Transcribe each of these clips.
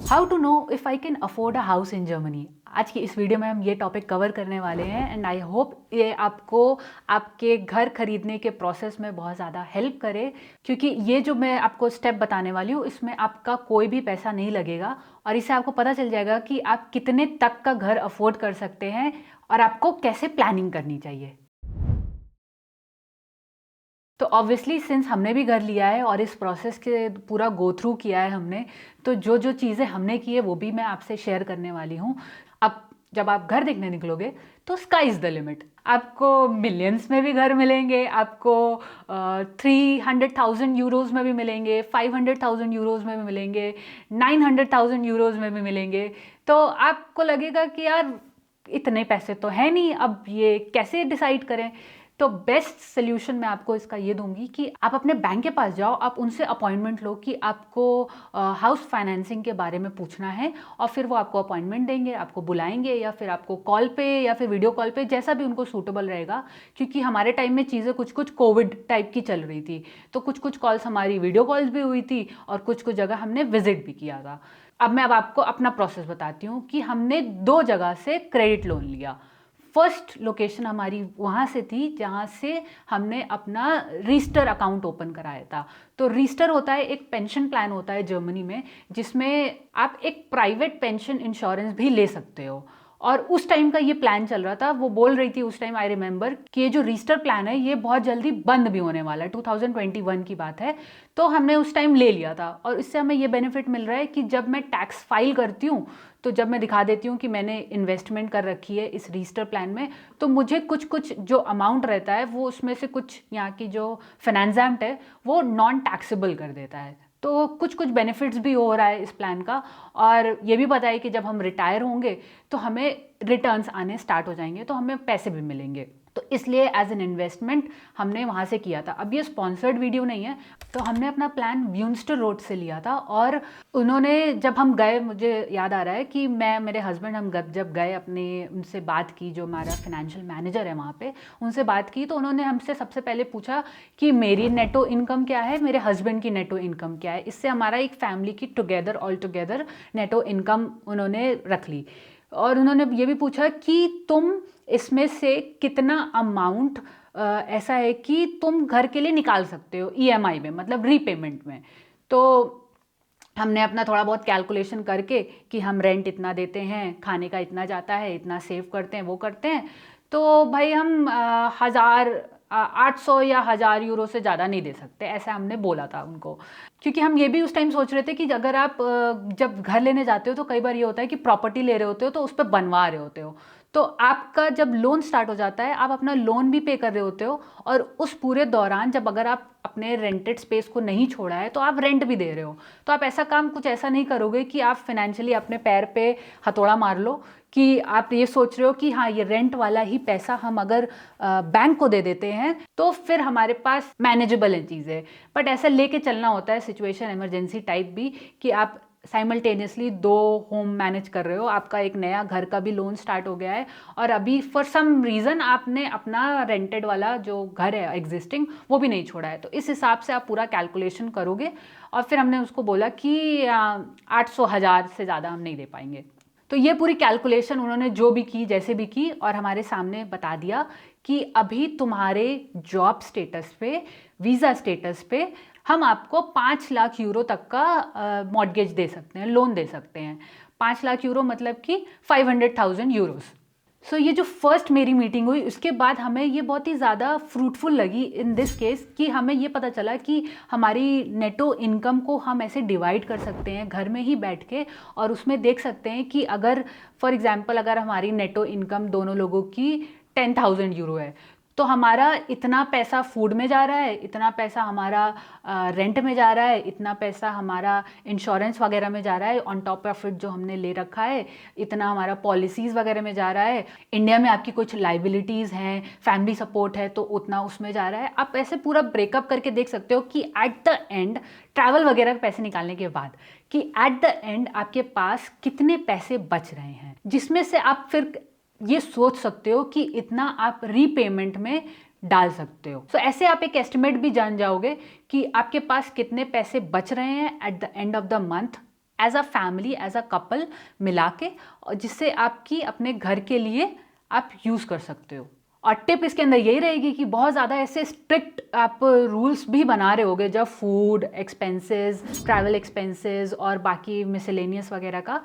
How to know if I can afford a house in Germany. आज की इस video में हम ये टॉपिक कवर करने वाले हैं एंड आई होप ये आपको आपके घर खरीदने के प्रोसेस में बहुत ज़्यादा हेल्प करे, क्योंकि ये जो मैं आपको स्टेप बताने वाली हूँ इसमें आपका कोई भी पैसा नहीं लगेगा और इससे आपको पता चल जाएगा कि आप कितने तक का घर अफोर्ड कर सकते हैं और आपको कैसे प्लानिंग करनी चाहिए। तो ऑब्वियसली सिंस हमने भी घर लिया है और इस प्रोसेस के पूरा गो थ्रू किया है हमने, तो जो जो चीज़ें हमने की है वो भी मैं आपसे शेयर करने वाली हूँ। अब जब आप घर देखने निकलोगे तो स्काई इज़ द लिमिट। आपको मिलियंस में भी घर मिलेंगे, आपको 300,000 यूरोज़ में भी मिलेंगे, 500,000 यूरोज़ में भी मिलेंगे, 900,000 यूरोज़ में भी मिलेंगे। तो आपको लगेगा कि यार इतने पैसे तो है नहीं, अब ये कैसे डिसाइड करें। तो बेस्ट सोल्यूशन मैं आपको इसका ये दूंगी कि आप अपने बैंक के पास जाओ, आप उनसे अपॉइंटमेंट लो कि आपको हाउस फाइनेंसिंग के बारे में पूछना है और फिर वो आपको अपॉइंटमेंट देंगे, आपको बुलाएंगे या फिर आपको कॉल पे या फिर वीडियो कॉल पे, जैसा भी उनको सूटेबल रहेगा। क्योंकि हमारे टाइम में चीज़ें कुछ कुछ कोविड टाइप की चल रही थी, तो कुछ कुछ कॉल्स हमारी वीडियो कॉल्स भी हुई थी और कुछ कुछ जगह हमने विजिट भी किया था। अब आपको अपना प्रोसेस बताती हूँ कि हमने 2 जगह से क्रेडिट लोन लिया। फर्स्ट लोकेशन हमारी वहाँ से थी जहाँ से हमने अपना रीस्टर अकाउंट ओपन कराया था। तो रीस्टर होता है एक पेंशन प्लान होता है जर्मनी में, जिसमें आप एक प्राइवेट पेंशन इंश्योरेंस भी ले सकते हो। और उस टाइम का ये प्लान चल रहा था, वो बोल रही थी उस टाइम, आई रिमेंबर, कि ये जो रीस्टर प्लान है ये बहुत जल्दी बंद भी होने वाला है, 2021 की बात है। तो हमने उस टाइम ले लिया था और इससे हमें ये बेनिफिट मिल रहा है कि जब मैं टैक्स फाइल करती हूँ, तो जब मैं दिखा देती हूँ कि मैंने इन्वेस्टमेंट कर रखी है इस रीस्टर प्लान में, तो मुझे कुछ कुछ जो अमाउंट रहता है वो उसमें से कुछ यहाँ की जो फिनेंस है वो नॉन टैक्सेबल कर देता है। तो कुछ कुछ बेनिफिट्स भी हो रहा है इस प्लान का। और ये भी पता है कि जब हम रिटायर होंगे तो हमें रिटर्न्स आने स्टार्ट हो जाएंगे, तो हमें पैसे भी मिलेंगे। तो इसलिए एज एन इन्वेस्टमेंट हमने वहाँ से किया था। अब ये स्पॉन्सर्ड वीडियो नहीं है, तो हमने अपना प्लान ब्यूनस्टर रोड से लिया था। और उन्होंने, जब हम गए, मुझे याद आ रहा है कि मैं, मेरे हस्बैंड, हम जब गए अपने, उनसे बात की, जो हमारा फाइनेंशियल मैनेजर है वहाँ पे, उनसे बात की, तो उन्होंने हमसे सबसे पहले पूछा कि मेरी नेटो इनकम क्या है, मेरे हस्बैंड की नेटो इनकम क्या है। इससे हमारा एक फैमिली की together, all together NATO income उन्होंने रख ली। और उन्होंने ये भी पूछा कि तुम इसमें से कितना अमाउंट ऐसा है कि तुम घर के लिए निकाल सकते हो ईएमआई में, मतलब रीपेमेंट में। तो हमने अपना थोड़ा बहुत कैलकुलेशन करके कि हम रेंट इतना देते हैं, खाने का इतना जाता है, इतना सेव करते हैं, वो करते हैं, तो भाई हम 800 या 1000 यूरो से ज़्यादा नहीं दे सकते, ऐसा हमने बोला था उनको। क्योंकि हम ये भी उस टाइम सोच रहे थे कि अगर आप जब घर लेने जाते हो तो कई बार ये होता है कि प्रॉपर्टी ले रहे होते हो तो उस पर बनवा रहे होते हो, तो आपका जब लोन स्टार्ट हो जाता है आप अपना लोन भी पे कर रहे होते हो, और उस पूरे दौरान जब अगर आप अपने रेंटेड स्पेस को नहीं छोड़ा है तो आप रेंट भी दे रहे हो। तो आप ऐसा काम कुछ ऐसा नहीं करोगे कि आप फाइनेंशियली अपने पैर पे हथौड़ा मार लो, कि आप ये सोच रहे हो कि हाँ, ये रेंट वाला ही पैसा हम अगर बैंक को दे देते हैं तो फिर हमारे पास मैनेजेबल है चीज़ें। बट ऐसा लेके चलना होता है सिचुएशन इमरजेंसी टाइप भी, कि आप साइमल्टेनियसली 2 होम मैनेज कर रहे हो, आपका एक नया घर का भी लोन स्टार्ट हो गया है और अभी फॉर सम रीज़न आपने अपना रेंटेड वाला जो घर है एग्जिस्टिंग वो भी नहीं छोड़ा है। तो इस हिसाब से आप पूरा कैलकुलेशन करोगे। और फिर हमने उसको बोला कि 800 1000 से ज़्यादा हम नहीं दे पाएंगे। तो ये पूरी कैलकुलेशन उन्होंने जो भी की, जैसे भी की, और हमारे सामने बता दिया कि अभी तुम्हारे जॉब स्टेटस पे, वीज़ा स्टेटस पे हम आपको 5 लाख यूरो तक का मॉर्गेज दे सकते हैं, लोन दे सकते हैं। 5 लाख यूरो मतलब कि 500,000 यूरोज़। सो ये जो फर्स्ट मेरी मीटिंग हुई उसके बाद हमें ये बहुत ही ज़्यादा फ्रूटफुल लगी इन दिस केस, कि हमें ये पता चला कि हमारी नेटो इनकम को हम ऐसे डिवाइड कर सकते हैं घर में ही बैठ के, और उसमें देख सकते हैं कि अगर फॉर एग्जांपल अगर हमारी नेटो इनकम दोनों लोगों की 10,000 यूरो है, तो हमारा इतना पैसा फूड में जा रहा है, इतना पैसा हमारा रेंट में जा रहा है, इतना पैसा हमारा इंश्योरेंस वगैरह में जा रहा है ऑन टॉप ऑफ इट जो हमने ले रखा है, इतना हमारा पॉलिसीज़ वगैरह में जा रहा है, इंडिया में आपकी कुछ लाइबिलिटीज़ हैं, फैमिली सपोर्ट है तो उतना उसमें जा रहा है। आप ऐसे पूरा ब्रेकअप करके देख सकते हो कि एट द एंड, ट्रैवल वगैरह के पैसे निकालने के बाद, कि एट द एंड आपके पास कितने पैसे बच रहे हैं, जिसमें से आप फिर ये सोच सकते हो कि इतना आप रीपेमेंट में डाल सकते हो। सो ऐसे आप एक एस्टिमेट भी जान जाओगे कि आपके पास कितने पैसे बच रहे हैं at the end of the month as a family, as a couple मिला के, और जिससे आपकी अपने घर के लिए आप यूज़ कर सकते हो। और टिप इसके अंदर यही रहेगी कि बहुत ज़्यादा ऐसे स्ट्रिक्ट आप रूल्स भी बना रहे होगे जब फूड एक्सपेंसेस, ट्रैवल एक्सपेंसेस और बाकी मिसलेनियस वगैरह का,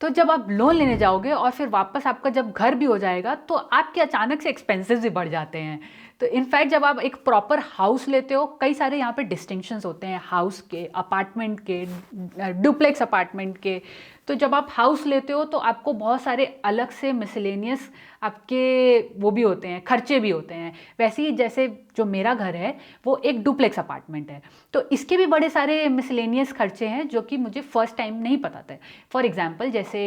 तो जब आप लोन लेने जाओगे और फिर वापस आपका जब घर भी हो जाएगा तो आपके अचानक से एक्सपेंसेस भी बढ़ जाते हैं। तो इनफैक्ट जब आप एक प्रॉपर हाउस लेते हो, कई सारे यहाँ पे डिस्टिंक्शंस होते हैं हाउस के, अपार्टमेंट के, डुप्लेक्स अपार्टमेंट के। तो जब आप हाउस लेते हो तो आपको बहुत सारे अलग से मिसलेनियस आपके वो भी होते हैं, खर्चे भी होते हैं। वैसे ही जैसे जो मेरा घर है वो एक डुप्लेक्स अपार्टमेंट है, तो इसके भी बड़े सारे मिसलेनियस खर्चे हैं जो कि मुझे फर्स्ट टाइम नहीं पता थे। फॉर एग्जांपल जैसे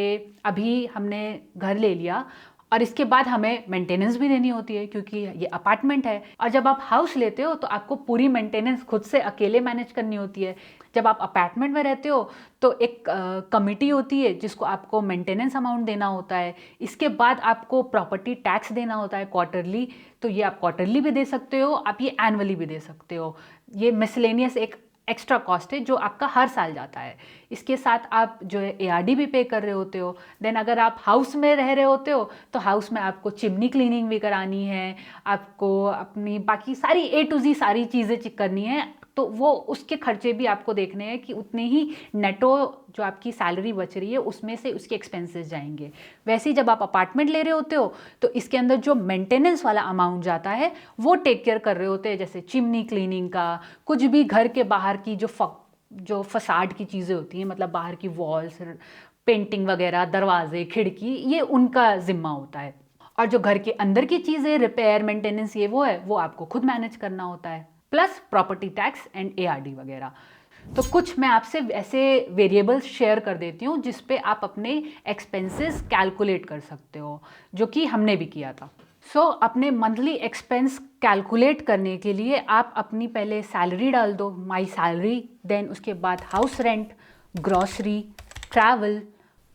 अभी हमने घर ले लिया और इसके बाद हमें मेंटेनेंस भी देनी होती है क्योंकि ये अपार्टमेंट है। और जब आप हाउस लेते हो तो आपको पूरी मेंटेनेंस खुद से अकेले मैनेज करनी होती है। जब आप अपार्टमेंट में रहते हो तो एक कमिटी होती है जिसको आपको मेंटेनेंस अमाउंट देना होता है। इसके बाद आपको प्रॉपर्टी टैक्स देना होता है क्वार्टरली, तो ये आप क्वार्टरली भी दे सकते हो, आप ये एनुअली भी दे सकते हो। ये मिसलेनियस एक एक्स्ट्रा कॉस्ट है जो आपका हर साल जाता है। इसके साथ आप जो है ARD भी पे कर रहे होते हो। देन अगर आप हाउस में रह रहे होते हो तो हाउस में आपको चिमनी क्लीनिंग भी करानी है, आपको अपनी बाकी सारी A to Z सारी चीज़ें करनी है, तो वो उसके खर्चे भी आपको देखने हैं कि उतने ही नेटो जो आपकी सैलरी बच रही है उसमें से उसके एक्सपेंसेस जाएंगे। वैसे ही जब आप अपार्टमेंट ले रहे होते हो तो इसके अंदर जो मेंटेनेंस वाला अमाउंट जाता है वो टेक केयर कर रहे होते हैं, जैसे चिमनी क्लीनिंग का, कुछ भी घर के बाहर की जो फसाड की चीज़ें होती हैं, मतलब बाहर की वॉल्स, पेंटिंग वगैरह, दरवाजे, खिड़की, ये उनका जिम्मा होता है। और जो घर के अंदर की चीज़ें, रिपेयर, मेंटेनेंस, ये वो है, वो आपको खुद मैनेज करना होता है, plus property tax and ARD वगैरह। तो कुछ मैं आपसे ऐसे वेरिएबल्स शेयर कर देती हूँ जिस पे आप अपने एक्सपेंसेस कैलकुलेट कर सकते हो, जो कि हमने भी किया था। अपने मंथली एक्सपेंस कैलकुलेट करने के लिए आप अपनी पहले सैलरी डाल दो, माई सैलरी, देन उसके बाद house rent, grocery, travel,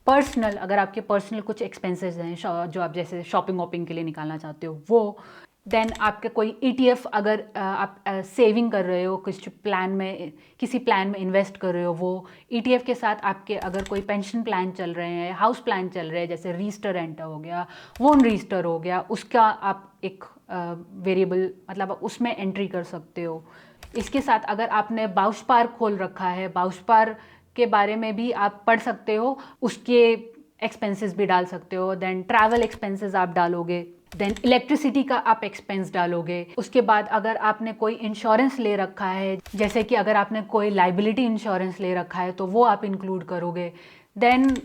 personal, अगर आपके पर्सनल कुछ एक्सपेंसेस हैं जो आप जैसे शॉपिंग वॉपिंग के लिए निकालना चाहते हो वो, देन आपके कोई ETF अगर आप सेविंग कर रहे हो, कुछ प्लान में, किसी प्लान में इन्वेस्ट कर रहे हो, वो ETF के साथ आपके अगर कोई पेंशन प्लान चल रहे हैं, हाउस प्लान चल रहे हैं, जैसे रीस्टर रेंट हो गया, वोन रीस्टर हो गया, उसका आप एक वेरिएबल मतलब उसमें एंट्री कर सकते हो। इसके साथ अगर आपने बाउस पार्क खोल रखा है, बाउस पार्क के बारे में भी आप पढ़ सकते हो, उसके एक्सपेंसेस भी डाल सकते हो। देन ट्रैवल एक्सपेंसेस आप डालोगे, देन इलेक्ट्रिसिटी का आप एक्सपेंस डालोगे। उसके बाद अगर आपने कोई इंश्योरेंस ले रखा है, जैसे कि अगर आपने कोई लाइबिलिटी इंश्योरेंस ले रखा है तो वो आप इंक्लूड करोगे। देन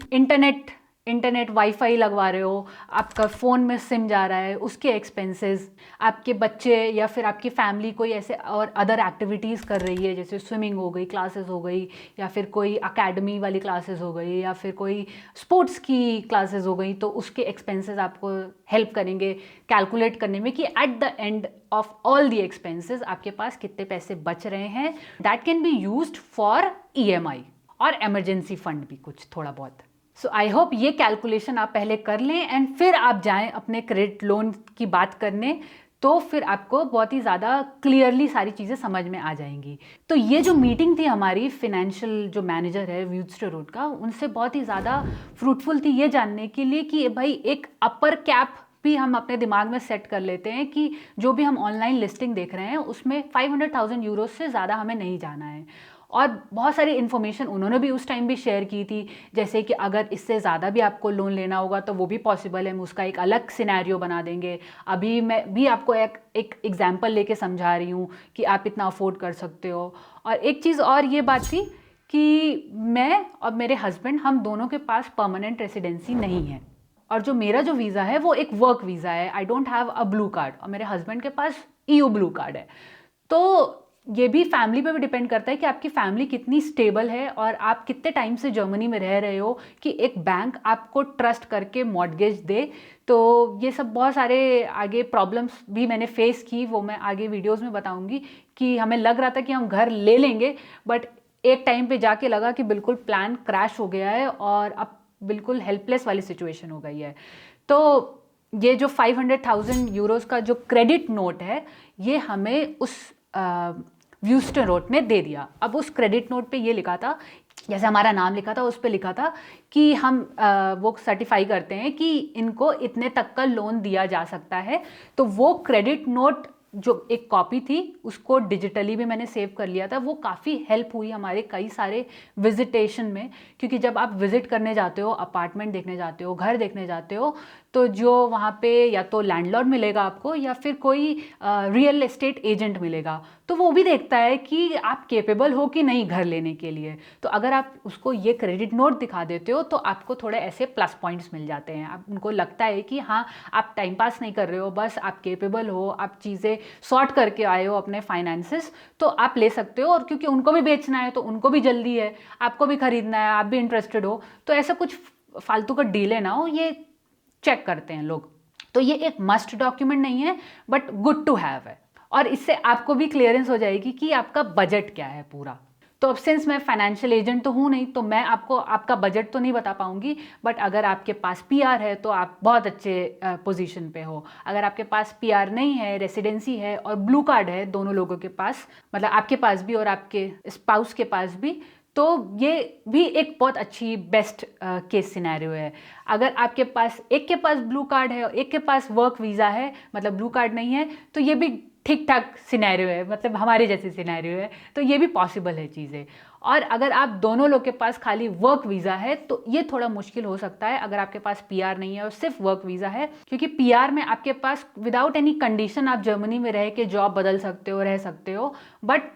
इंटरनेट वाईफाई लगवा रहे हो, आपका फ़ोन में सिम जा रहा है, उसके एक्सपेंसेस, आपके बच्चे या फिर आपकी फैमिली कोई ऐसे और अदर एक्टिविटीज़ कर रही है, जैसे स्विमिंग हो गई, क्लासेस हो गई, या फिर कोई अकेडमी वाली क्लासेस हो गई, या फिर कोई स्पोर्ट्स की क्लासेस हो गई, तो उसके एक्सपेंसेस आपको हेल्प करेंगे कैलकुलेट करने में कि eight the end of all the expenses आपके पास कितने पैसे बच रहे हैं। That can be used for EMI और इमरजेंसी फंड भी कुछ थोड़ा बहुत। सो आई होप ये कैलकुलेशन आप पहले कर लें एंड फिर आप जाएं अपने क्रेडिट लोन की बात करने, तो फिर आपको बहुत ही ज़्यादा क्लियरली सारी चीज़ें समझ में आ जाएंगी। तो ये जो मीटिंग थी हमारी फाइनेंशियल जो मैनेजर है व्यूस्टर रोड का, उनसे बहुत ही ज़्यादा फ्रूटफुल थी ये जानने के लिए कि भाई एक अपर कैप भी हम अपने दिमाग में सेट कर लेते हैं कि जो भी हम ऑनलाइन लिस्टिंग देख रहे हैं उसमें 500,000 यूरो से ज़्यादा हमें नहीं जाना है। और बहुत सारी इन्फॉर्मेशन उन्होंने भी उस टाइम भी शेयर की थी, जैसे कि अगर इससे ज़्यादा भी आपको लोन लेना होगा तो वो भी पॉसिबल है, हम उसका एक अलग सिनेरियो बना देंगे। अभी मैं भी आपको एक एग्जांपल लेके समझा रही हूँ कि आप इतना अफोर्ड कर सकते हो। और एक चीज़ और ये बात थी कि मैं और मेरे हस्बैंड, हम दोनों के पास परमानेंट रेसिडेंसी नहीं है, और जो मेरा जो वीज़ा है वो एक वर्क वीज़ा है, I don't have a blue card, और मेरे हस्बैंड के पास EU ब्लू कार्ड है। तो ये भी फैमिली पे भी डिपेंड करता है कि आपकी फैमिली कितनी स्टेबल है और आप कितने टाइम से जर्मनी में रह रहे हो कि एक बैंक आपको ट्रस्ट करके मॉर्टगेज दे। तो ये सब बहुत सारे आगे प्रॉब्लम्स भी मैंने फेस की, वो मैं आगे वीडियोस में बताऊंगी कि हमें लग रहा था कि हम घर ले लेंगे, बट एक टाइम पे जाके लगा कि बिल्कुल प्लान क्रैश हो गया है और अब बिल्कुल हेल्पलेस वाली सिचुएशन हो गई है। तो ये जो 500,000 यूरोज़ का जो क्रेडिट नोट है, ये हमें उस व्यूस्टर रोड ने दे दिया। अब उस क्रेडिट नोट पे ये लिखा था जैसे हमारा नाम लिखा था, उस पे लिखा था कि हम वो सर्टिफाई करते हैं कि इनको इतने तक का लोन दिया जा सकता है। तो वो क्रेडिट नोट जो एक कॉपी थी उसको डिजिटली भी मैंने सेव कर लिया था। वो काफ़ी हेल्प हुई हमारे कई सारे विजिटेशन में, क्योंकि जब आप विजिट करने जाते हो, अपार्टमेंट देखने जाते हो, घर देखने जाते हो, तो जो वहाँ पे या तो लैंडलॉर्ड मिलेगा आपको या फिर कोई रियल एस्टेट एजेंट मिलेगा, तो वो भी देखता है कि आप केपेबल हो कि नहीं घर लेने के लिए। तो अगर आप उसको ये क्रेडिट नोट दिखा देते हो तो आपको थोड़े ऐसे प्लस पॉइंट्स मिल जाते हैं। आप उनको लगता है कि हाँ, आप टाइम पास नहीं कर रहे हो, बस आप केपेबल हो, आप चीज़ें सॉर्ट करके आए हो अपने फाइनेंसेस, तो आप ले सकते हो। और क्योंकि उनको भी बेचना है तो उनको भी जल्दी है, आपको भी खरीदना है, आप भी इंटरेस्टेड हो, तो ऐसा कुछ फालतू का डीले ना हो, ये चेक करते हैं लोग। तो ये एक मस्ट डॉक्यूमेंट नहीं है, बट गुड टू हैव है। और इससे आपको भी क्लियरेंस हो जाएगी कि आपका बजट क्या है पूरा। तो अब सिंस मैं फाइनेंशियल एजेंट तो हूँ नहीं, तो मैं आपको आपका बजट तो नहीं बता पाऊंगी, बट अगर आपके पास पीआर है तो आप बहुत अच्छे पोजीशन पे हो। अगर आपके पास पीआर नहीं है, रेसिडेंसी है और ब्लू कार्ड है, दोनों लोगों के पास, मतलब आपके पास भी और आपके स्पाउस के पास भी, तो ये भी एक बहुत अच्छी बेस्ट केस सिनेरियो है। अगर आपके पास एक के पास ब्लू कार्ड है और एक के पास वर्क वीज़ा है, मतलब ब्लू कार्ड नहीं है, तो ये भी ठीक ठाक सिनेरियो है, मतलब हमारे जैसे सिनेरियो है, तो ये भी पॉसिबल है चीज़ें। और अगर आप दोनों लोग के पास खाली वर्क वीज़ा है तो ये थोड़ा मुश्किल हो सकता है, अगर आपके पास पीआर नहीं है और सिर्फ वर्क वीज़ा है, क्योंकि पीआर में आपके पास विदाउट एनी कंडीशन आप जर्मनी में रह के जॉब बदल सकते हो, रह सकते हो। बट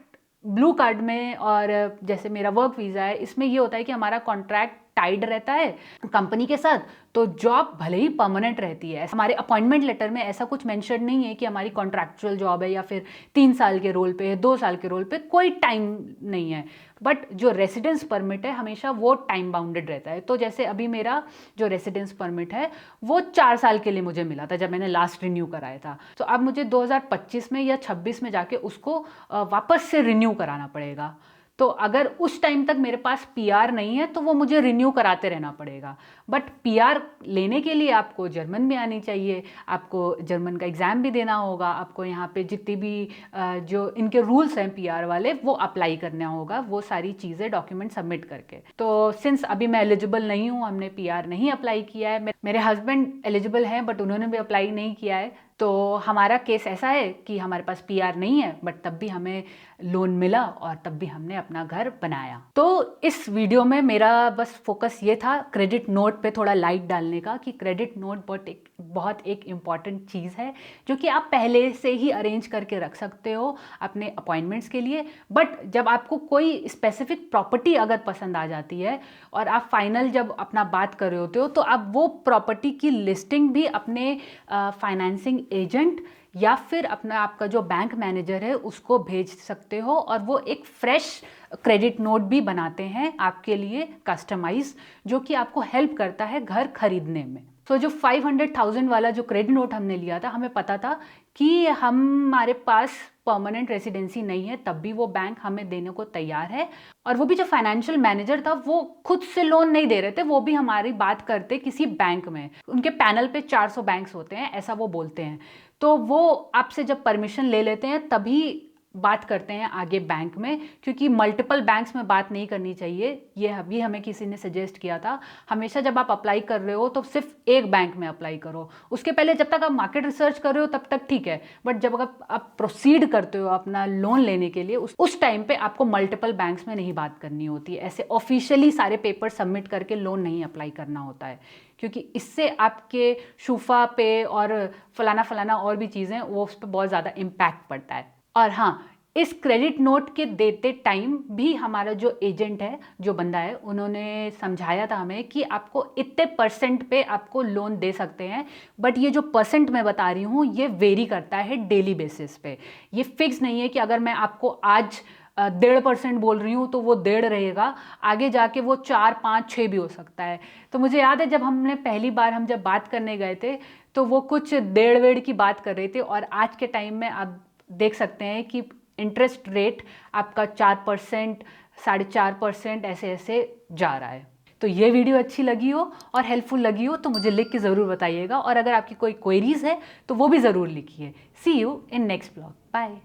ब्लू कार्ड में और जैसे मेरा वर्क वीज़ा है, इसमें ये होता है कि हमारा कॉन्ट्रैक्ट टाइड रहता है कंपनी के साथ, तो जॉब भले ही परमानेंट रहती है। हमारे अपॉइंटमेंट लेटर में ऐसा कुछ मेंशन नहीं है कि हमारी कॉन्ट्रैक्चुअल जॉब है या फिर 3 साल के रोल पे है, 2 साल के रोल पे, कोई टाइम नहीं है। बट जो रेसिडेंस परमिट है हमेशा वो टाइम बाउंडेड रहता है। तो जैसे अभी मेरा जो रेसिडेंस परमिट है वो 4 साल के लिए मुझे मिला था जब मैंने लास्ट रिन्यू कराया था। तो अब मुझे 2025 में या 26 में जाके उसको वापस से रिन्यू कराना पड़ेगा। तो अगर उस टाइम तक मेरे पास पीआर नहीं है तो वो मुझे रिन्यू कराते रहना पड़ेगा। बट पीआर लेने के लिए आपको जर्मन भी आनी चाहिए, आपको जर्मन का एग्ज़ाम भी देना होगा, आपको यहाँ पे जितनी भी जो इनके रूल्स हैं पीआर वाले वो अप्लाई करना होगा, वो सारी चीज़ें डॉक्यूमेंट सबमिट करके। तो सिंस अभी मैं एलिजिबल नहीं हूँ, हमने पीआर नहीं अप्लाई किया है, मेरे हस्बैंड एलिजिबल हैं बट उन्होंने भी अप्लाई नहीं किया है, तो हमारा केस ऐसा है कि हमारे पास पीआर नहीं है बट तब भी हमें लोन मिला और तब भी हमने अपना घर बनाया। तो इस वीडियो में मेरा बस फोकस ये था क्रेडिट नोट पे थोड़ा लाइट डालने का, कि क्रेडिट नोट बहुत एक इम्पॉर्टेंट चीज़ है जो कि आप पहले से ही अरेंज करके रख सकते हो अपने अपॉइंटमेंट्स के लिए। बट जब आपको कोई स्पेसिफिक प्रॉपर्टी अगर पसंद आ जाती है और आप फाइनल जब अपना बात कर रहे होते हो, तो आप वो प्रॉपर्टी की लिस्टिंग भी अपने फाइनेंसिंग एजेंट या फिर अपना आपका जो बैंक मैनेजर है उसको भेज सकते हो, और वो एक फ्रेश क्रेडिट नोट भी बनाते हैं आपके लिए कस्टमाइज, जो कि आपको हेल्प करता है घर खरीदने में। तो जो 500,000 वाला जो क्रेडिट नोट हमने लिया था, हमें पता था कि हमारे पास परमानेंट रेसिडेंसी नहीं है, तब भी वो बैंक हमें देने को तैयार है। और वो भी जो फाइनेंशियल मैनेजर था वो खुद से लोन नहीं दे रहे थे, वो भी हमारी बात करते किसी बैंक में, उनके पैनल पे 400 बैंक्स होते हैं ऐसा वो बोलते हैं। तो वो आपसे जब परमिशन ले लेते हैं तभी बात करते हैं आगे बैंक में, क्योंकि मल्टीपल बैंक्स में बात नहीं करनी चाहिए। ये अभी हमें किसी ने सजेस्ट किया था, हमेशा जब आप अप्लाई कर रहे हो तो सिर्फ एक बैंक में अप्लाई करो। उसके पहले जब तक आप मार्केट रिसर्च कर रहे हो तब तक ठीक है, बट जब आप प्रोसीड करते हो अपना लोन लेने के लिए, उस टाइम पे आपको मल्टीपल बैंक्स में नहीं बात करनी होती है। ऐसे ऑफिशियली सारे पेपर सबमिट करके लोन नहीं अप्लाई करना होता है, क्योंकि इससे आपके शूफा पे और फलाना फलाना और भी चीज़ें वो उस पर बहुत ज़्यादा इम्पैक्ट पड़ता है। और हाँ, इस क्रेडिट नोट के देते टाइम भी हमारा जो एजेंट है, जो बंदा है, उन्होंने समझाया था हमें कि आपको इतने परसेंट पे आपको लोन दे सकते हैं। बट ये जो परसेंट मैं बता रही हूँ ये वेरी करता है डेली बेसिस पे, ये फिक्स नहीं है कि अगर मैं आपको आज 1.5% बोल रही हूँ तो वो 1.5 रहेगा, आगे जाके वो 4, 5, 6 भी हो सकता है। तो मुझे याद है जब हमने पहली बार हम जब बात करने गए थे तो वो कुछ 1.5 की बात कर रहे थे, और आज के टाइम में आप देख सकते हैं कि इंटरेस्ट रेट आपका 4%, 4.5% ऐसे ऐसे जा रहा है। तो ये वीडियो अच्छी लगी हो और हेल्पफुल लगी हो तो मुझे लिख के ज़रूर बताइएगा, और अगर आपकी कोई क्वेरीज है तो वो भी ज़रूर लिखिए। See you in next blog, bye.